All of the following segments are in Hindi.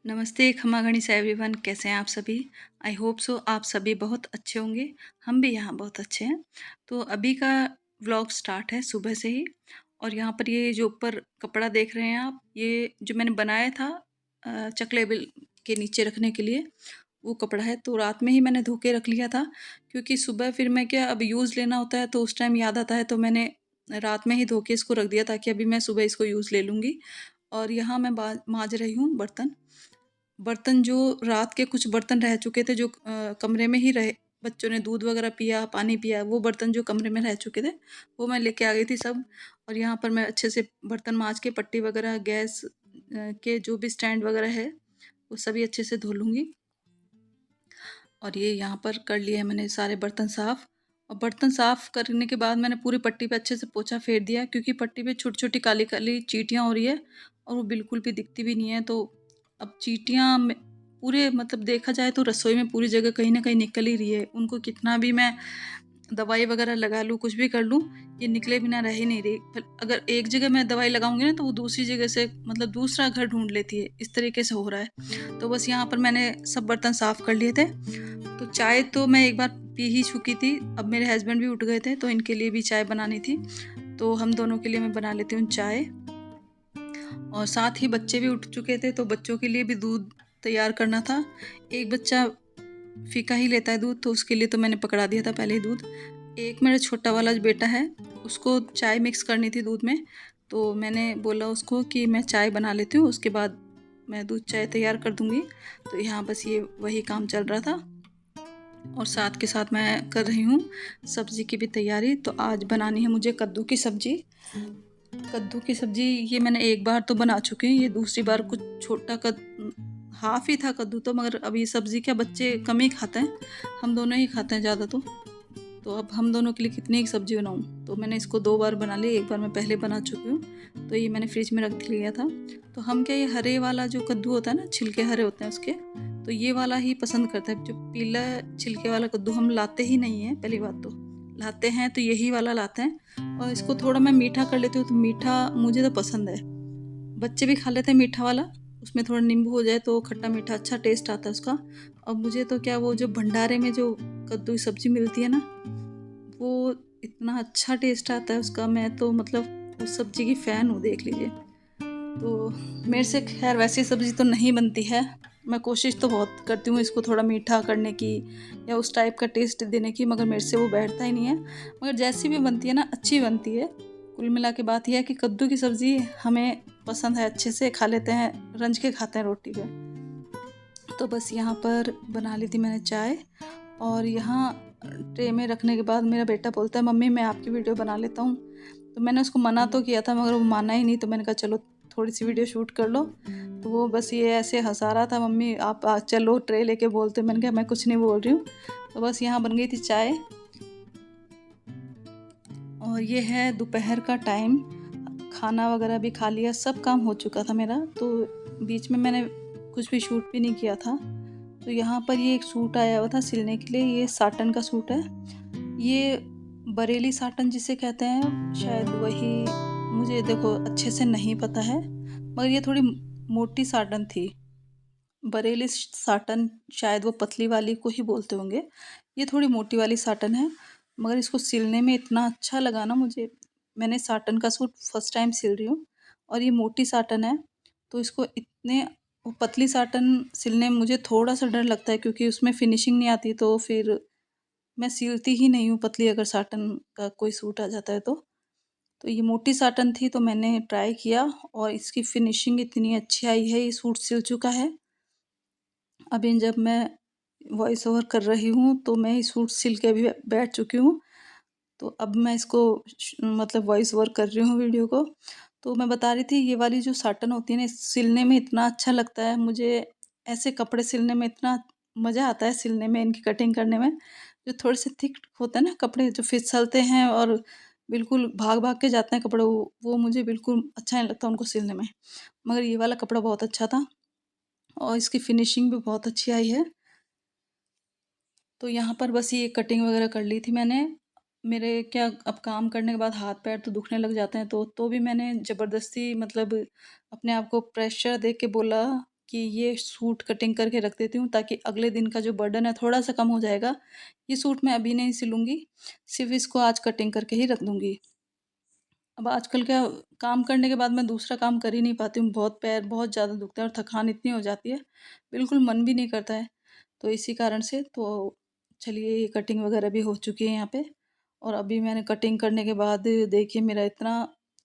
नमस्ते, खमा गणिसा एवरीवन, कैसे हैं आप सभी? आई होप सो आप सभी बहुत अच्छे होंगे। हम भी यहाँ बहुत अच्छे हैं। तो अभी का व्लॉग स्टार्ट है सुबह से ही। और यहाँ पर ये जो ऊपर कपड़ा देख रहे हैं आप, ये जो मैंने बनाया था चकले बिल के नीचे रखने के लिए, वो कपड़ा है। तो रात में ही मैंने धो के रख लिया था, क्योंकि सुबह फिर मैं क्या अब यूज़ लेना होता है तो उस टाइम याद आता है, तो मैंने रात में ही धो के इसको रख दिया ताकि अभी मैं सुबह इसको यूज़ ले लूँगी। और यहाँ मैं माँज रही हूँ बर्तन। बर्तन जो रात के कुछ बर्तन रह चुके थे, जो कमरे में ही रहे, बच्चों ने दूध वगैरह पिया, पानी पिया, वो बर्तन जो कमरे में रह चुके थे, वो मैं लेके आ गई थी सब। और यहाँ पर मैं अच्छे से बर्तन माँज के पट्टी वगैरह, गैस के जो भी स्टैंड वगैरह है, वो सभी अच्छे से धो लूँगी। और ये यहाँ पर कर लिए हैं मैंने सारे बर्तन साफ़। और बर्तन साफ़ करने के बाद मैंने पूरी पट्टी पे अच्छे से पोछा फेर दिया, क्योंकि पट्टी पे छोटी-छोटी काली-काली चींटियाँ हो रही है और वो बिल्कुल भी दिखती भी नहीं है। तो अब चींटियाँ में पूरे मतलब देखा जाए तो रसोई में पूरी जगह कहीं न कहीं निकल ही रही है। उनको कितना भी मैं दवाई वगैरह लगा लूँ, कुछ भी कर लूँ, ये निकले बिना रह ही नहीं रही। फिर अगर एक जगह मैं दवाई लगाऊँगी ना, तो वो दूसरी जगह से मतलब दूसरा घर ढूँढ लेती है। इस तरीके से हो रहा है। तो बस यहाँ पर मैंने सब बर्तन साफ़ कर लिए थे। तो चाय तो मैं एक बार पी ही चुकी थी। अब मेरे हस्बैंड भी उठ गए थे, तो इनके लिए भी चाय बनानी थी। तो हम दोनों के लिए मैं बना लेती हूँ चाय। और साथ ही बच्चे भी उठ चुके थे, तो बच्चों के लिए भी दूध तैयार करना था। एक बच्चा फीका ही लेता है दूध, तो उसके लिए तो मैंने पकड़ा दिया था पहले ही दूध। एक मेरा छोटा वाला जो बेटा है, उसको चाय मिक्स करनी थी दूध में। तो मैंने बोला उसको कि मैं चाय बना लेती हूँ, उसके बाद मैं दूध चाय तैयार कर दूँगी। तो यहाँ बस ये वही काम चल रहा था। और साथ के साथ मैं कर रही हूँ सब्ज़ी की भी तैयारी। तो आज बनानी है मुझे कद्दू की सब्ज़ी। कद्दू की सब्ज़ी ये मैंने एक बार तो बना चुकी हूँ, ये दूसरी बार कुछ छोटा हाफ़ ही था कद्दू तो, मगर अब ये सब्ज़ी क्या बच्चे कम ही खाते हैं, हम दोनों ही खाते हैं ज़्यादा तो अब हम दोनों के लिए कितनी ही सब्ज़ी बनाऊँ। तो मैंने इसको 2 बार बना ली, एक बार मैं पहले बना चुकी हूँ, तो ये मैंने फ्रिज में रख लिया था। तो हम क्या ये हरे वाला जो कद्दू होता है ना, छिलके हरे होते हैं उसके, तो ये वाला ही पसंद करते हैं। जो पीला छिलके वाला कद्दू हम लाते ही नहीं हैं, पहली बात तो। लाते हैं तो यही वाला लाते हैं। और इसको थोड़ा मैं मीठा कर लेती हूँ, तो मीठा मुझे तो पसंद है। बच्चे भी खा लेते हैं मीठा वाला, उसमें थोड़ा नींबू हो जाए तो खट्टा मीठा अच्छा टेस्ट आता है उसका। और मुझे तो क्या वो जो भंडारे में जो कद्दू की सब्ज़ी मिलती है ना, वो इतना अच्छा टेस्ट आता है उसका, मैं तो मतलब उस सब्ज़ी की फ़ैन हूँ, देख लीजिए। तो मेरे से ख़ैर वैसी सब्ज़ी तो नहीं बनती है। मैं कोशिश तो बहुत करती हूँ इसको थोड़ा मीठा करने की या उस टाइप का टेस्ट देने की, मगर मेरे से वो बैठता ही नहीं है। मगर जैसी भी बनती है ना, अच्छी बनती है। कुल मिला के बात ये है कि कद्दू की सब्ज़ी हमें पसंद है, अच्छे से खा लेते हैं, रंज के खाते हैं रोटी पे। तो बस यहाँ पर बना ली थी मैंने चाय। और यहाँ ट्रे में रखने के बाद मेरा बेटा बोलता है, मम्मी मैं आपकी वीडियो बना लेता हूँ। तो मैंने उसको मना तो किया था, मगर वो माना ही नहीं। तो मैंने कहा चलो थोड़ी सी वीडियो शूट कर लो। तो वो बस ये ऐसे हंसा रहा था, मम्मी आप चलो ट्रे लेके बोलते। मैंने कहा मैं कुछ नहीं बोल रही हूँ। तो बस यहाँ बन गई थी चाय। और ये है दोपहर का टाइम, खाना वगैरह भी खा लिया, सब काम हो चुका था मेरा। तो बीच में मैंने कुछ भी शूट भी नहीं किया था। तो यहाँ पर ये एक सूट आया हुआ था सिलने के लिए, ये साटन का सूट है। ये बरेली साटन जिसे कहते हैं, शायद वही, मुझे देखो अच्छे से नहीं पता है, मगर ये थोड़ी मोटी साटन थी। बरेली साटन शायद वो पतली वाली को ही बोलते होंगे। ये थोड़ी मोटी वाली साटन है, मगर इसको सिलने में इतना अच्छा लगा ना मुझे। मैंने साटन का सूट फर्स्ट टाइम सिल रही हूँ, और ये मोटी साटन है। तो इसको इतने वो पतली साटन सिलने में मुझे थोड़ा सा डर लगता है, क्योंकि उसमें फिनिशिंग नहीं आती, तो फिर मैं सिलती ही नहीं हूँ पतली, अगर साटन का कोई सूट आ जाता है तो। तो ये मोटी साटन थी, तो मैंने ट्राई किया और इसकी फिनिशिंग इतनी अच्छी आई है, ये सूट सिल चुका है। अभी जब मैं वॉइस ओवर कर रही हूँ, तो मैं ये सूट सिल के भी बैठ चुकी हूँ। तो अब मैं इसको मतलब वॉइस ओवर कर रही हूँ वीडियो को। तो मैं बता रही थी, ये वाली जो साटन होती है ना, सिलने में इतना अच्छा लगता है मुझे। ऐसे कपड़े सिलने में इतना मज़ा आता है, सिलने में, इनकी कटिंग करने में। जो थोड़े से थिक होते हैं ना कपड़े, जो फिसलते हैं और बिल्कुल भाग-भाग के जाते हैं कपड़े, वो मुझे बिल्कुल अच्छा नहीं लगता उनको सिलने में। मगर ये वाला कपड़ा बहुत अच्छा था और इसकी फिनिशिंग भी बहुत अच्छी आई है। तो यहाँ पर बस ये कटिंग वगैरह कर ली थी मैंने। मेरे क्या अब काम करने के बाद हाथ-पैर तो दुखने लग जाते हैं, तो भी मैंने ज़बरदस्ती मतलब अपने आप को प्रेशर दे के बोला कि ये सूट कटिंग करके रख देती हूँ ताकि अगले दिन का जो बर्डन है थोड़ा सा कम हो जाएगा। ये सूट मैं अभी नहीं सिलूँगी, सिर्फ़ इसको आज कटिंग करके ही रख दूँगी। अब आजकल क्या, काम करने के बाद मैं दूसरा काम कर ही नहीं पाती हूँ, बहुत पैर बहुत ज़्यादा दुखता है और थकान इतनी हो जाती है, बिल्कुल मन भी नहीं करता है। तो इसी कारण से तो चलिए, ये कटिंग वगैरह भी हो चुकी है यहाँ पे। और अभी मैंने कटिंग करने के बाद देखिए, मेरा इतना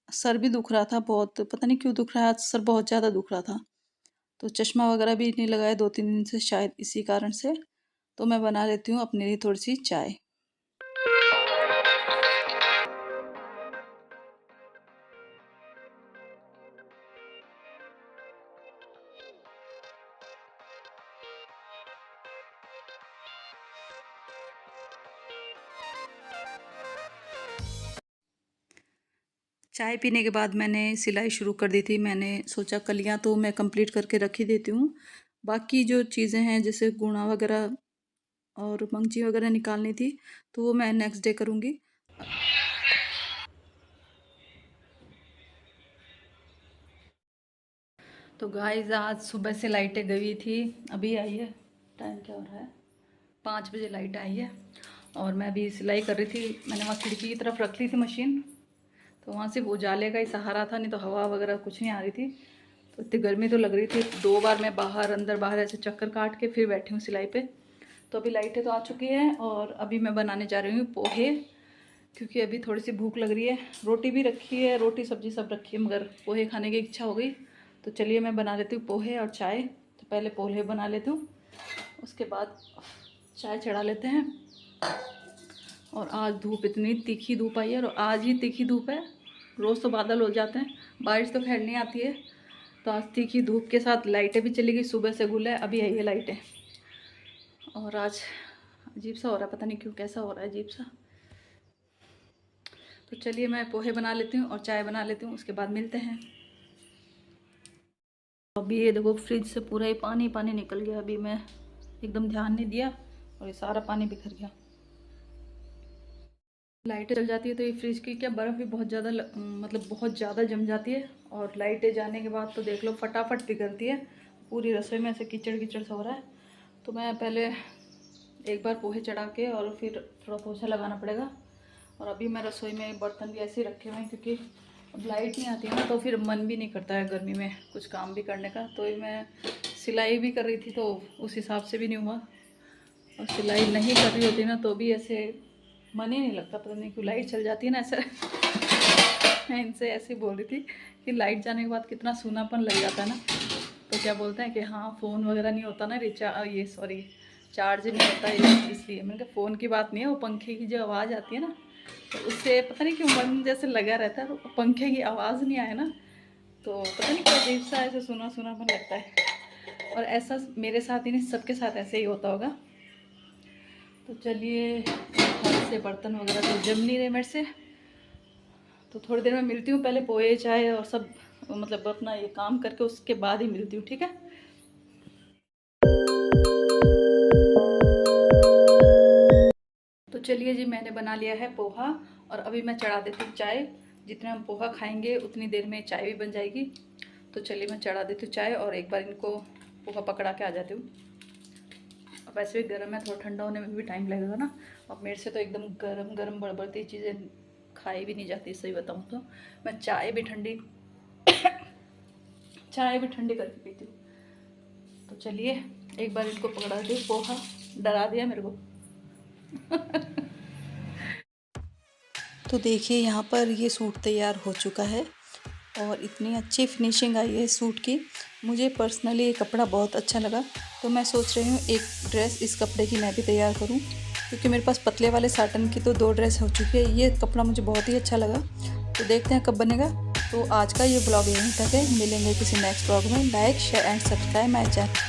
सर भी दुख रहा था बहुत, पता नहीं क्यों दुख रहा है, आज सर बहुत ज़्यादा दुख रहा था। तो चश्मा वगैरह भी नहीं लगाया 2-3 दिन से, शायद इसी कारण से। तो मैं बना लेती हूँ अपने लिए थोड़ी-सी चाय। चाय पीने के बाद मैंने सिलाई शुरू कर दी थी। मैंने सोचा कलियाँ तो मैं कंप्लीट करके रख ही देती हूँ। बाकी जो चीज़ें हैं जैसे गुणा वगैरह और मंगजी वगैरह निकालनी थी, तो वो मैं नेक्स्ट डे करूँगी। तो गाइस, आज सुबह से लाइटें गई थी, अभी आई है। टाइम क्या हो रहा है? 5 बजे लाइट आई है। और मैं अभी सिलाई कर रही थी। मैंने वहाँ खिड़की की तरफ रख ली थी मशीन, तो वहाँ से उजाले का ही सहारा था, नहीं तो हवा वगैरह कुछ नहीं आ रही थी। तो इतनी गर्मी तो लग रही थी। 2 बार मैं बाहर अंदर बाहर ऐसे चक्कर काट के फिर बैठी हूँ सिलाई पे। तो अभी लाइटें तो आ चुकी हैं और अभी मैं बनाने जा रही हूँ पोहे, क्योंकि अभी थोड़ी सी भूख लग रही है। रोटी भी रखी है, रोटी सब्जी सब रखी है, मगर पोहे खाने की इच्छा हो गई। तो चलिए मैं बना लेती हूँ पोहे और चाय। तो पहले पोहे बना लेती हूँ, उसके बाद चाय चढ़ा लेते हैं। और आज धूप, इतनी तीखी धूप आई है, और आज ही तीखी धूप है। रोज़ तो बादल हो जाते हैं, बारिश तो खैर नहीं आती है। तो आज तीखी धूप के साथ लाइटें भी चली गई, सुबह से गुल है, अभी आई है लाइटें। और आज अजीब सा हो रहा है, पता नहीं क्यों, कैसा हो रहा है अजीब सा। तो चलिए मैं पोहे बना लेती हूँ और चाय बना लेती हूँ, उसके बाद मिलते हैं। अभी ये देखो, फ्रिज से पूरा ही पानी पानी निकल गया। अभी मैं एकदम ध्यान नहीं दिया और ये सारा पानी बिखर गया। लाइटें चल जाती है तो ये फ्रिज की क्या, बर्फ़ भी बहुत ज़्यादा मतलब बहुत ज़्यादा जम जाती है। और लाइटें जाने के बाद तो देख लो फटाफट पिघलती है। पूरी रसोई में ऐसे कीचड़ कीचड़ सा हो रहा है। तो मैं पहले एक बार पोहे चढ़ा के और फिर थोड़ा पोछा लगाना पड़ेगा। और अभी मैं रसोई में बर्तन भी ऐसे ही रखे हुए हैं, क्योंकि अब लाइट नहीं आती है ना, तो फिर मन भी नहीं करता है गर्मी में कुछ काम भी करने का। तो मैं सिलाई भी कर रही थी, तो उस हिसाब से भी नहीं हुआ। और सिलाई नहीं कर रही होती ना, तो भी ऐसे मन ही नहीं लगता, पता नहीं क्यों। लाइट चल जाती है ना, ऐसे मैं इनसे ऐसे बोल रही थी कि लाइट जाने के बाद कितना सूनापन लग जाता है ना। तो क्या बोलते हैं कि हाँ, फ़ोन वगैरह नहीं होता ना, चार्ज नहीं होता है, इसलिए। मैंने कहा फ़ोन की बात नहीं है, वो पंखे की जो आवाज़ आती है ना, तो उससे पता नहीं क्यों मन जैसे लगा रहता है। तो पंखे की आवाज़ नहीं आए ना, तो पता नहीं क्या अजीब सा ऐसे सुना सुनापन लगता है। और ऐसा मेरे साथ ही नहीं, सबके साथ ऐसे ही होता होगा। तो चलिए, हाथ से बर्तन वगैरह तो जम नहीं रहे मेरे से, तो थोड़ी देर में मिलती हूँ। पहले पोहे चाय और सब मतलब अपना ये काम करके उसके बाद ही मिलती हूँ, ठीक है। तो चलिए जी, मैंने बना लिया है पोहा और अभी मैं चढ़ा देती हूँ चाय। जितना हम पोहा खाएंगे उतनी देर में चाय भी बन जाएगी। तो चलिए मैं चढ़ा देती हूँ चाय और एक बार इनको पोहा पकड़ा के आ जाती हूँ। अब वैसे भी गर्म है, थोड़ा ठंडा होने में भी टाइम लगेगा ना। अब मेरे से तो एकदम गरम गरम बड़बड़ती चीज़ें खाई भी नहीं जाती, सही बताऊँ तो। मैं चाय भी ठंडी करके पीती हूँ। तो चलिए एक बार इनको पकड़ा दी, पोहा डरा दिया मेरे को। तो देखिए, यहाँ पर ये सूट तैयार हो चुका है और इतनी अच्छी फिनिशिंग आई है इस सूट की। मुझे पर्सनली ये कपड़ा बहुत अच्छा लगा, तो मैं सोच रही हूँ एक ड्रेस इस कपड़े की मैं भी तैयार करूँ, क्योंकि मेरे पास पतले वाले साटन की तो 2 ड्रेस हो चुकी है। ये कपड़ा मुझे बहुत ही अच्छा लगा, तो देखते हैं कब बनेगा। तो आज का ये ब्लॉग यहीं तक है, मिलेंगे किसी नेक्स्ट ब्लॉग में। Like share and subscribe my channel.